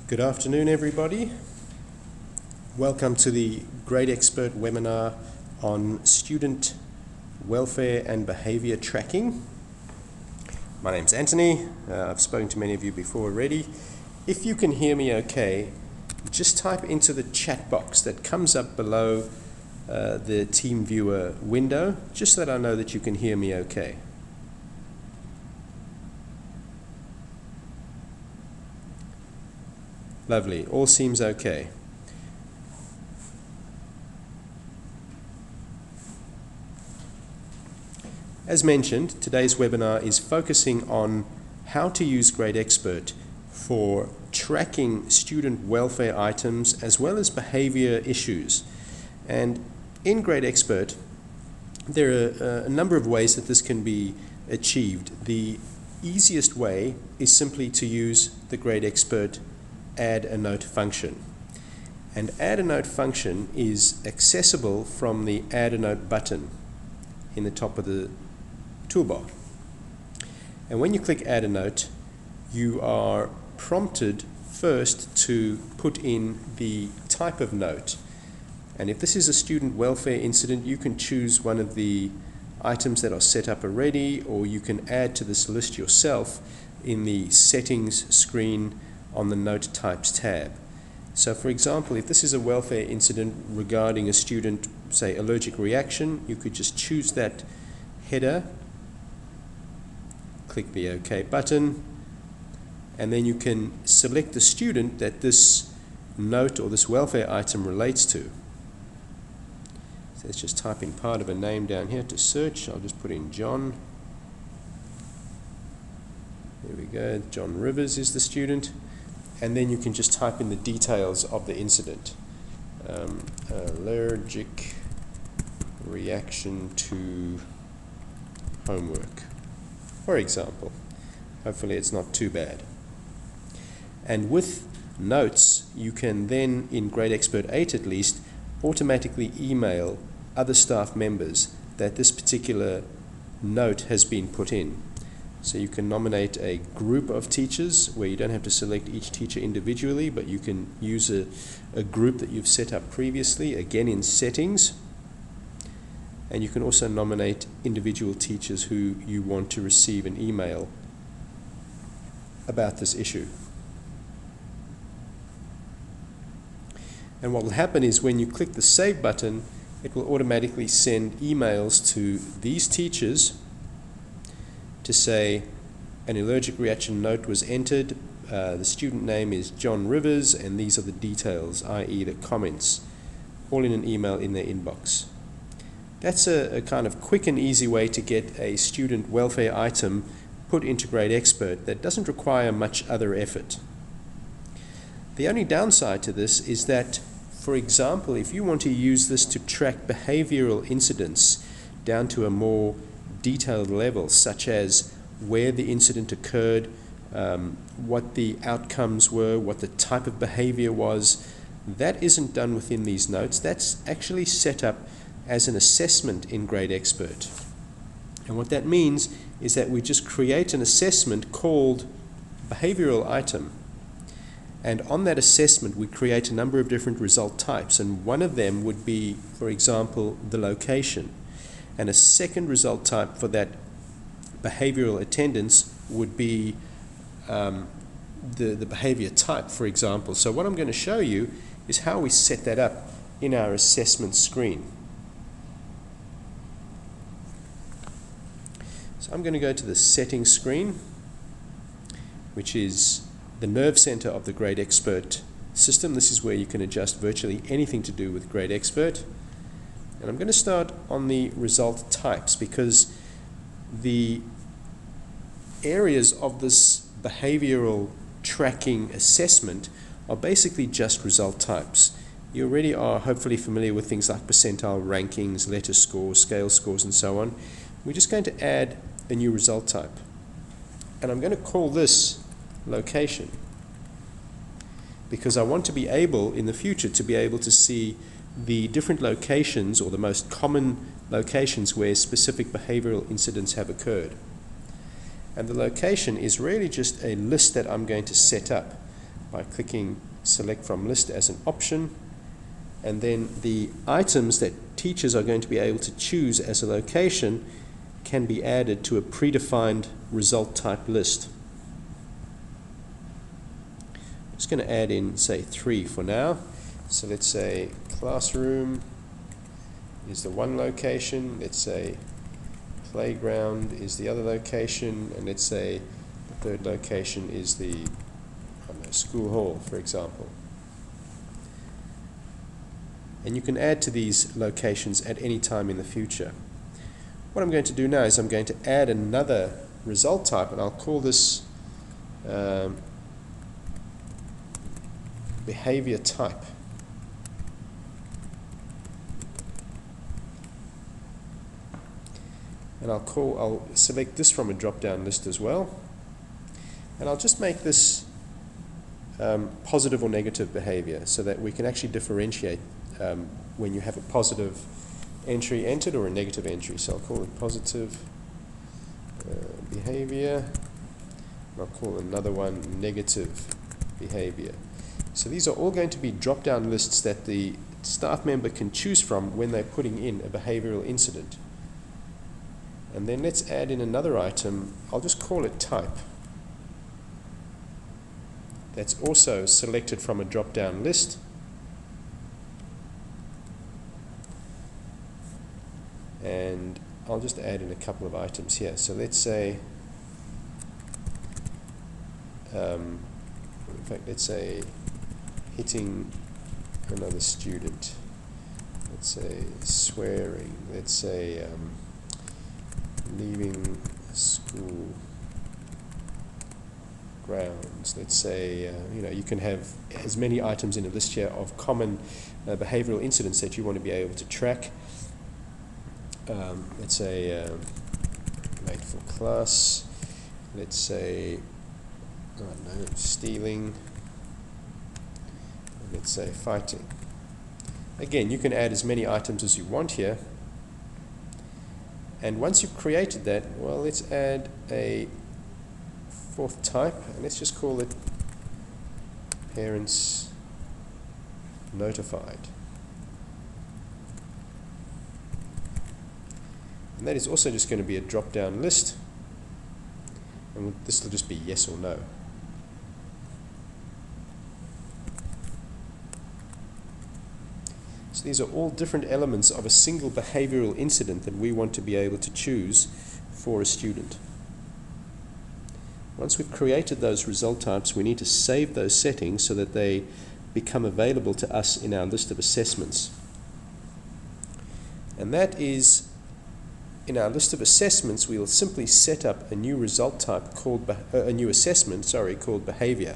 Good afternoon, everybody. Welcome to the GradeXpert webinar on student welfare and behavior tracking. My name's Anthony. I've spoken to many of you before already. If you can hear me okay, just type into the chat box that comes up below the TeamViewer window, just so that I know that you can hear me okay. Lovely, all seems okay. As mentioned, today's webinar is focusing on how to use GradeXpert for tracking student welfare items as well as behavior issues. And in GradeXpert, there are a number of ways that this can be achieved. The easiest way is simply to use the GradeXpert add a note function. And add a note function is accessible from the add a note button in the top of the toolbar. And when you click add a note, you are prompted first to put in the type of note. And if this is a student welfare incident, you can choose one of the items that are set up already, or you can add to this list yourself in the settings screen on the Note Types tab. So for example, if this is a welfare incident regarding a student, say, allergic reaction, you could just choose that header, click the OK button, and then you can select the student that this note or this welfare item relates to. So let's just type in part of a name down here to search. I'll just put in John. There we go, John Rivers is the student. And then you can just type in the details of the incident. Allergic reaction to homework, for example. Hopefully it's not too bad. And with notes, you can then, in GradeXpert 8 at least, automatically email other staff members that this particular note has been put in. So you can nominate a group of teachers where you don't have to select each teacher individually, but you can use a group that you've set up previously, again in settings. And you can also nominate individual teachers who you want to receive an email about this issue. And what will happen is when you click the Save button, it will automatically send emails to these teachers to say an allergic reaction note was entered, the student name is John Rivers, and these are the details, i.e. the comments, all in an email in their inbox. That's a kind of quick and easy way to get a student welfare item put into GradeXpert that doesn't require much other effort. The only downside to this is that, for example, if you want to use this to track behavioral incidents down to a more detailed level, such as where the incident occurred, what the outcomes were, what the type of behavior was, that isn't done within these notes. That's actually set up as an assessment in GradeXpert. And what that means is that we just create an assessment called behavioral item. And on that assessment, we create a number of different result types. And one of them would be, for example, the location. And a second result type for that behavioral attendance would be the behavior type, for example. So what I'm going to show you is how we set that up in our assessment screen. So I'm going to go to the settings screen, which is the nerve center of the GradeXpert system. This is where you can adjust virtually anything to do with GradeXpert. And I'm going to start on the result types, because the areas of this behavioral tracking assessment are basically just result types. You already are hopefully familiar with things like percentile rankings, letter scores, scale scores, and so on. We're just going to add a new result type. And I'm going to call this location, because I want to be able, in the future, to be able to see the different locations, or the most common locations where specific behavioral incidents have occurred. And the location is really just a list that I'm going to set up. by clicking select from list as an option, and then the items that teachers are going to be able to choose as a location can be added to a predefined result type list. I'm just going to add in, say, 3 for now. So let's say classroom is the one location, let's say playground is the other location, and let's say the third location is the, I don't know, school hall, for example. And you can add to these locations at any time in the future. What I'm going to do now is I'm going to add another result type, and I'll call this behavior type. And I'll select this from a drop-down list as well, and I'll just make this positive or negative behavior so that we can actually differentiate when you have a positive entry entered or a negative entry. So I'll call it positive behavior, and I'll call another one negative behavior. So these are all going to be drop-down lists that the staff member can choose from when they're putting in a behavioral incident. And then let's add in another item. I'll just call it type. That's also selected from a drop-down list. And I'll just add in a couple of items here. So let's say, in fact, let's say hitting another student. Let's say swearing. Let's say leaving school grounds. Let's say, you can have as many items in a list here of common behavioral incidents that you want to be able to track. Let's say late for class. Let's say, I don't know, stealing. Let's say fighting. Again, you can add as many items as you want here. And once you've created that, well, let's add a fourth type, and let's just call it parents notified. And that is also just going to be a drop-down list, and this will just be yes or no. So these are all different elements of a single behavioral incident that we want to be able to choose for a student. Once we've created those result types, we need to save those settings so that they become available to us in our list of assessments. And that is, in our list of assessments, we will simply set up a new result type called a new assessment, called behavior.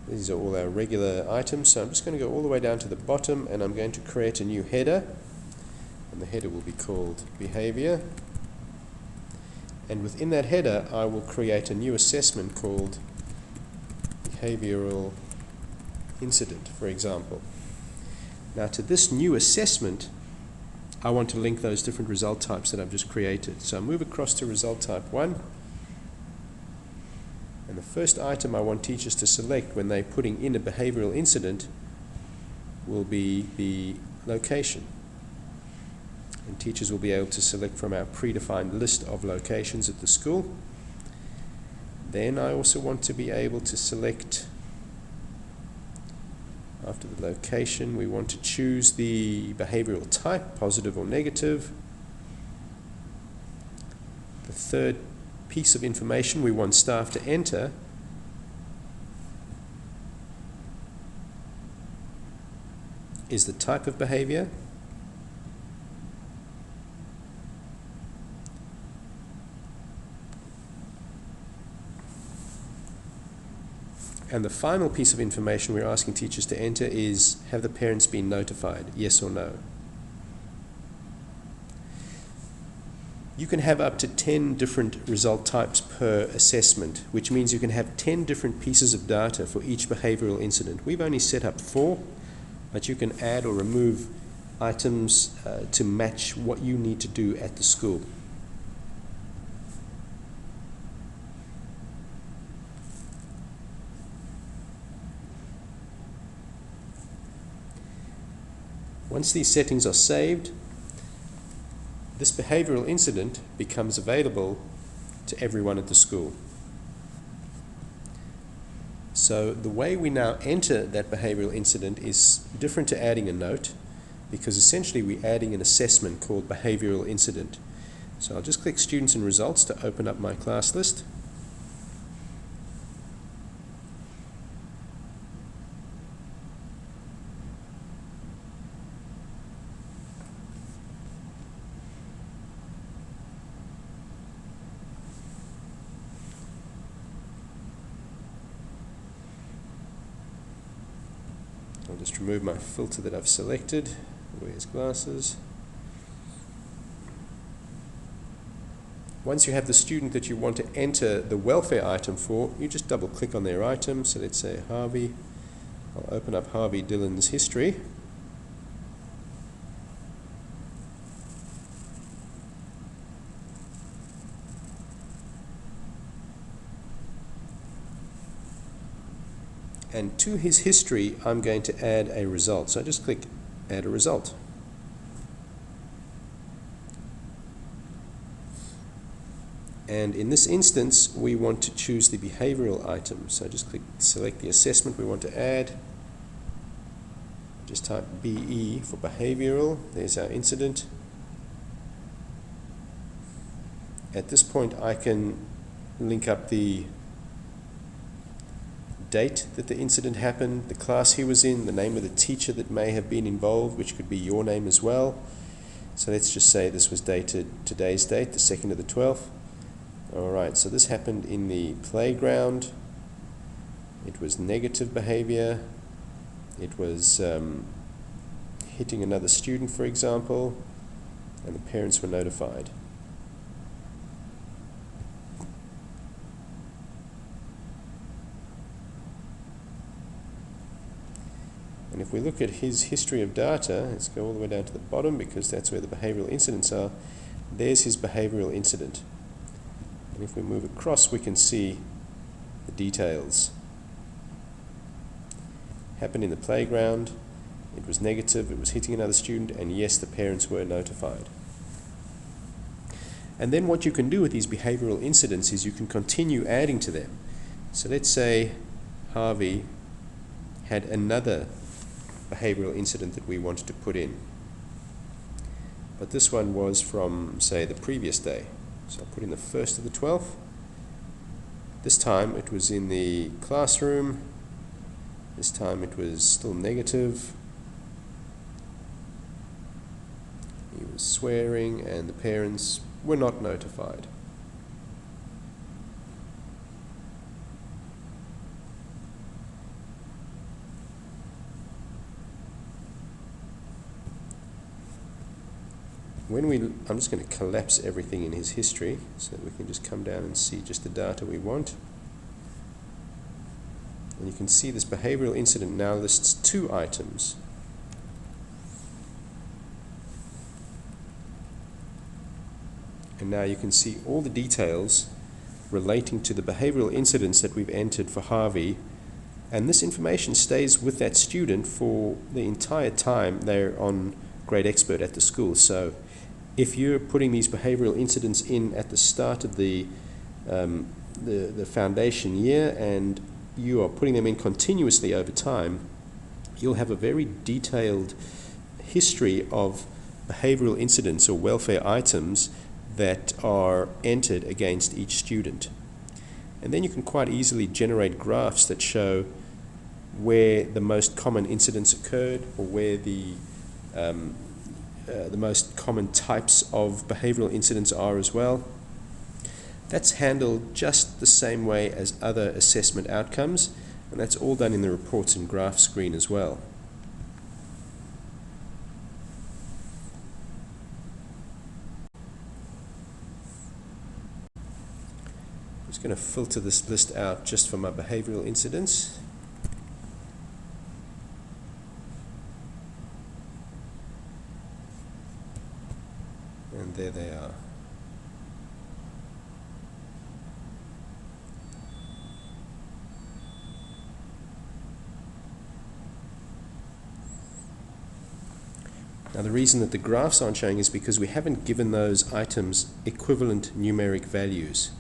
These are all our regular items, so I'm just going to go all the way down to the bottom, and I'm going to create a new header, and the header will be called behavior. And within that header, I will create a new assessment called behavioral incident, for example. Now, to this new assessment, I want to link those different result types that I've just created. So I move across to result type 1. And the first item I want teachers to select when they're putting in a behavioral incident will be the location. And teachers will be able to select from our predefined list of locations at the school. Then I also want to be able to select, after the location, we want to choose the behavioral type, positive or negative. The third piece of information we want staff to enter is the type of behavior. And the final piece of information we're asking teachers to enter is, have the parents been notified, yes or no? You can have up to 10 different result types per assessment, which means you can have 10 different pieces of data for each behavioral incident. We've only set up 4, but you can add or remove items to match what you need to do at the school. Once these settings are saved, this behavioral incident becomes available to everyone at the school. So the way we now enter that behavioral incident is different to adding a note, because essentially we're adding an assessment called behavioral incident. So I'll just click Students and Results to open up my class list. I'll just remove my filter that I've selected. Where's glasses? Once you have the student that you want to enter the welfare item for, you just double click on their item. So let's say Harvey. I'll open up Harvey Dillon's history. And to his history, I'm going to add a result. So I just click Add a Result. And in this instance, we want to choose the behavioral item. So just select the assessment we want to add. Just type BE for behavioral. There's our incident. At this point, I can link up the date that the incident happened, the class he was in, the name of the teacher that may have been involved, which could be your name as well. So let's just say this was dated today's date, the 2nd of the 12th. Alright, so this happened in the playground. It was negative behavior. It was hitting another student, for example, and the parents were notified. And if we look at his history of data, let's go all the way down to the bottom because that's where the behavioral incidents are. There's his behavioral incident. And if we move across, we can see the details. Happened in the playground, it was negative, it was hitting another student, and yes, the parents were notified. And then what you can do with these behavioral incidents is you can continue adding to them. So let's say Harvey had another behavioral incident that we wanted to put in. But this one was from, say, the previous day. So I'll put in the 1st of the 12th. This time it was in the classroom. This time it was still negative. He was swearing and the parents were not notified. I'm just going to collapse everything in his history so that we can just come down and see just the data we want. And you can see this behavioral incident now lists 2 items. And now you can see all the details relating to the behavioral incidents that we've entered for Harvey, and this information stays with that student for the entire time they're on GradeXpert at the school. So if you're putting these behavioral incidents in at the start of the foundation year and you are putting them in continuously over time, you'll have a very detailed history of behavioral incidents or welfare items that are entered against each student. And then you can quite easily generate graphs that show where the most common incidents occurred or where the most common types of behavioral incidents are as well. That's handled just the same way as other assessment outcomes, and that's all done in the reports and graph screen as well. I'm just going to filter this list out just for my behavioral incidents. And there they are. Now the reason that the graphs aren't showing is because we haven't given those items equivalent numeric values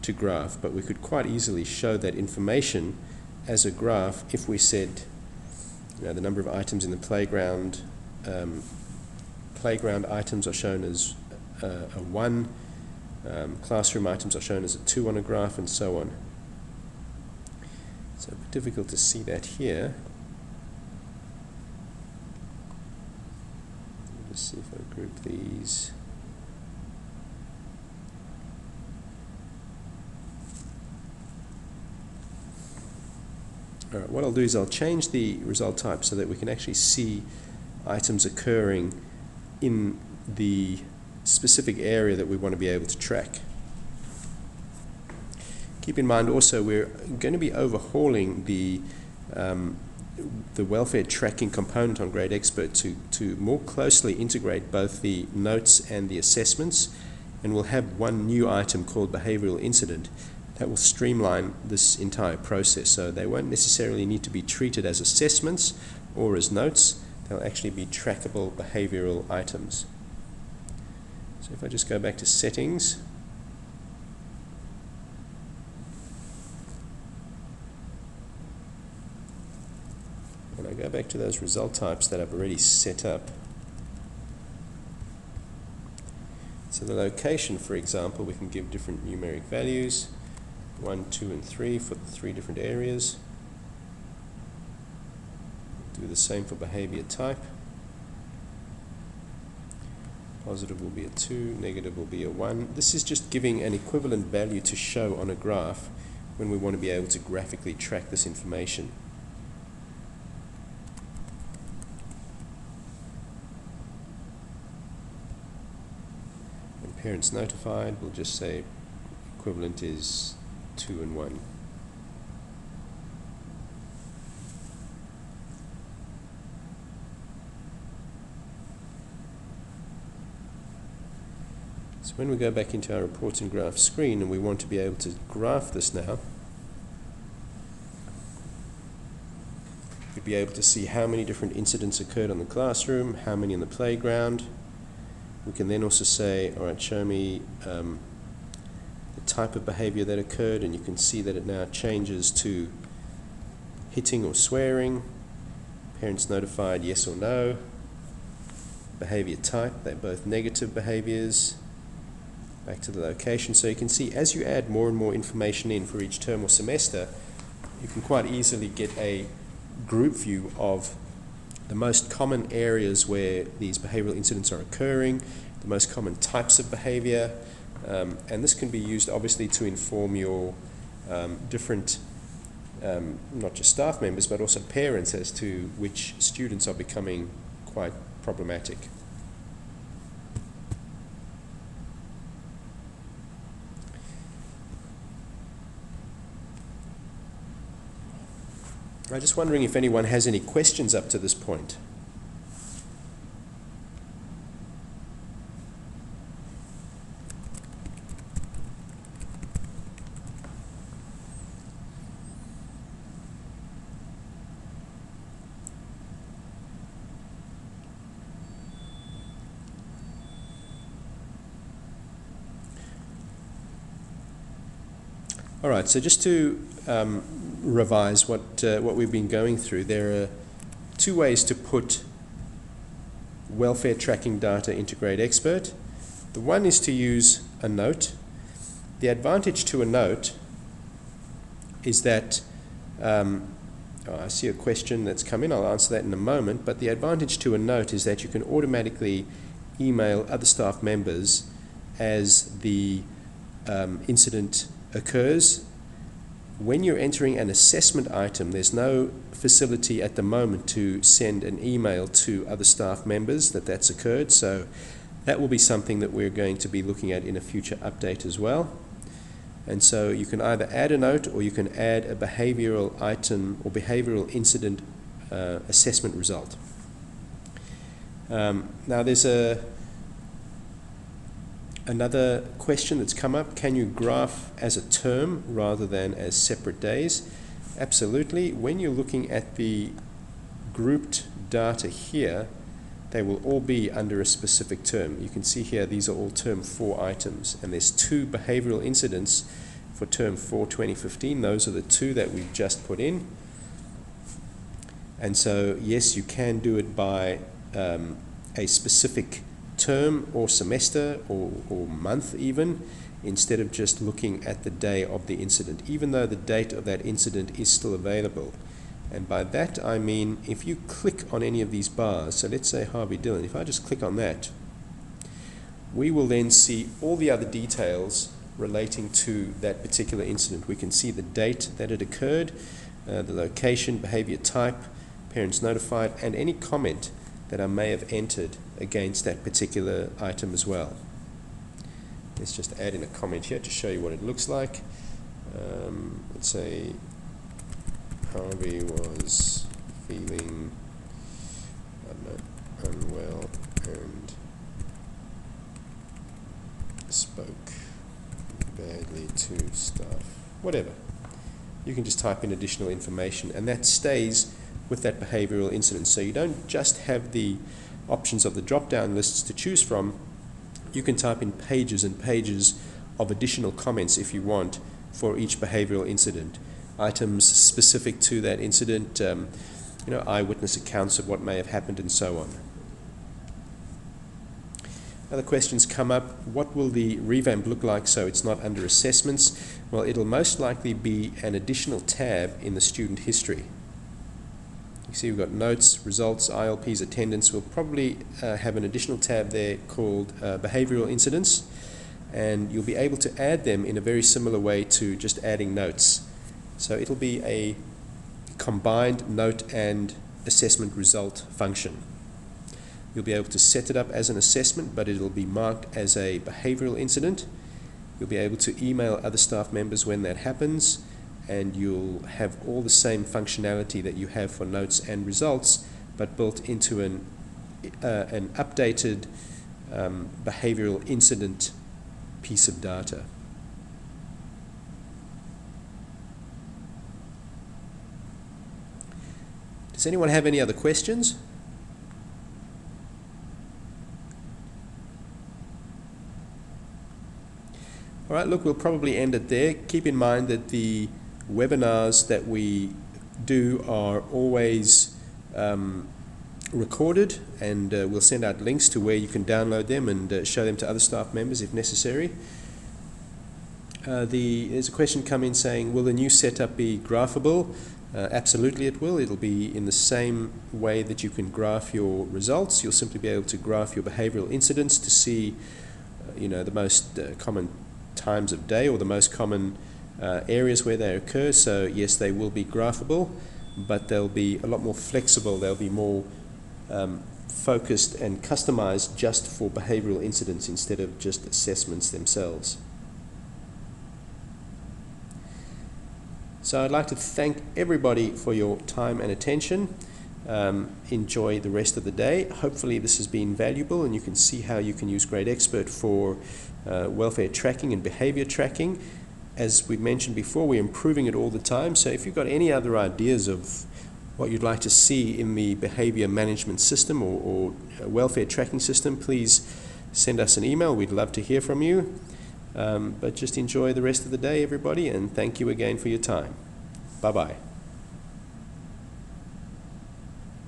to graph, but we could quite easily show that information as a graph if we said, you know, the number of items in the playground, playground items are shown as a 1, classroom items are shown as a 2 on a graph, and so on. So a bit difficult to see that here. Let's see if I group these. Alright, what I'll do is I'll change the result type so that we can actually see items occurring in the specific area that we want to be able to track. Keep in mind also we're going to be overhauling the welfare tracking component on GradeXpert to more closely integrate both the notes and the assessments, and we'll have one new item called behavioral incident that will streamline this entire process. So they won't necessarily need to be treated as assessments or as notes. They'll actually be trackable behavioral items. So if I just go back to settings, when I go back to those result types that I've already set up, so the location, for example, we can give different numeric values, 1, 2, and 3 for the 3 different areas. Do the same for behavior type. Positive will be a 2, negative will be a 1. This is just giving an equivalent value to show on a graph when we want to be able to graphically track this information. When parents notified, we'll just say equivalent is 2 and 1. So when we go back into our reports and graphs screen and we want to be able to graph this now, we'd be able to see how many different incidents occurred on the classroom, how many in the playground. We can then also say, all right, show me the type of behavior that occurred, and you can see that it now changes to hitting or swearing, parents notified, yes or no, behavior type, they're both negative behaviors. Back to the location. So you can see as you add more and more information in for each term or semester, you can quite easily get a group view of the most common areas where these behavioral incidents are occurring, the most common types of behavior, and this can be used obviously to inform your different, not just staff members, but also parents as to which students are becoming quite problematic. I'm just wondering if anyone has any questions up to this point. All right, so just to revise what we've been going through, there are 2 ways to put welfare tracking data into GradeXpert. The one is to use a note. The advantage to a note is that, I see a question that's come in, I'll answer that in a moment, but the advantage to a note is that you can automatically email other staff members as the incident occurs. When you're entering an assessment item, there's no facility at the moment to send an email to other staff members that that's occurred, so that will be something that we're going to be looking at in a future update as well. And so you can either add a note or you can add a behavioral item or behavioral incident assessment result. Now there's another question that's come up. Can you graph as a term rather than as separate days? Absolutely. When you're looking at the grouped data here, they will all be under a specific term. You can see here these are all term 4 items, and there's 2 behavioral incidents for term 4 2015. Those are the 2 that we've just put in. And so yes, you can do it by a specific term or semester or month even, instead of just looking at the day of the incident, even though the date of that incident is still available. And by that I mean, if you click on any of these bars, so let's say Harvey Dillon, if I just click on that, we will then see all the other details relating to that particular incident. We can see the date that it occurred, the location, behavior type, parents notified, and any comment that I may have entered against that particular item as well. Let's just add in a comment here to show you what it looks like. Let's say Harvey was feeling, I don't know, unwell and spoke badly to staff. Whatever. You can just type in additional information, and that stays with that behavioral incident. So you don't just have the options of the drop-down lists to choose from. You can type in pages and pages of additional comments if you want for each behavioral incident. Items specific to that incident, eyewitness accounts of what may have happened, and so on. Other questions come up. What will the revamp look like so it's not under assessments? Well, it'll most likely be an additional tab in the student history. You see we've got notes, results, ILPs, attendance. We'll probably have an additional tab there called behavioral incidents, and you'll be able to add them in a very similar way to just adding notes. So it'll be a combined note and assessment result function. You'll be able to set it up as an assessment, but it'll be marked as a behavioral incident. You'll be able to email other staff members when that happens, and you'll have all the same functionality that you have for notes and results, but built into an updated behavioral incident piece of data. Does anyone have any other questions? All right, look, we'll probably end it there. Keep in mind that the webinars that we do are always recorded, and we'll send out links to where you can download them and show them to other staff members if necessary. There's a question come in saying, will the new setup be graphable? Absolutely it will. It'll be in the same way that you can graph your results. You'll simply be able to graph your behavioral incidents to see the most common times of day or the most common areas where they occur. So yes, they will be graphable, but they'll be a lot more flexible. They'll be more focused and customized just for behavioral incidents instead of just assessments themselves. So I'd like to thank everybody for your time and attention. Enjoy the rest of the day. Hopefully this has been valuable, and you can see how you can use GradeXpert for welfare tracking and behavior tracking. As we mentioned before, we're improving it all the time. So if you've got any other ideas of what you'd like to see in the behavior management system or welfare tracking system, please send us an email. We'd love to hear from you. But just enjoy the rest of the day, everybody, and thank you again for your time. Bye-bye.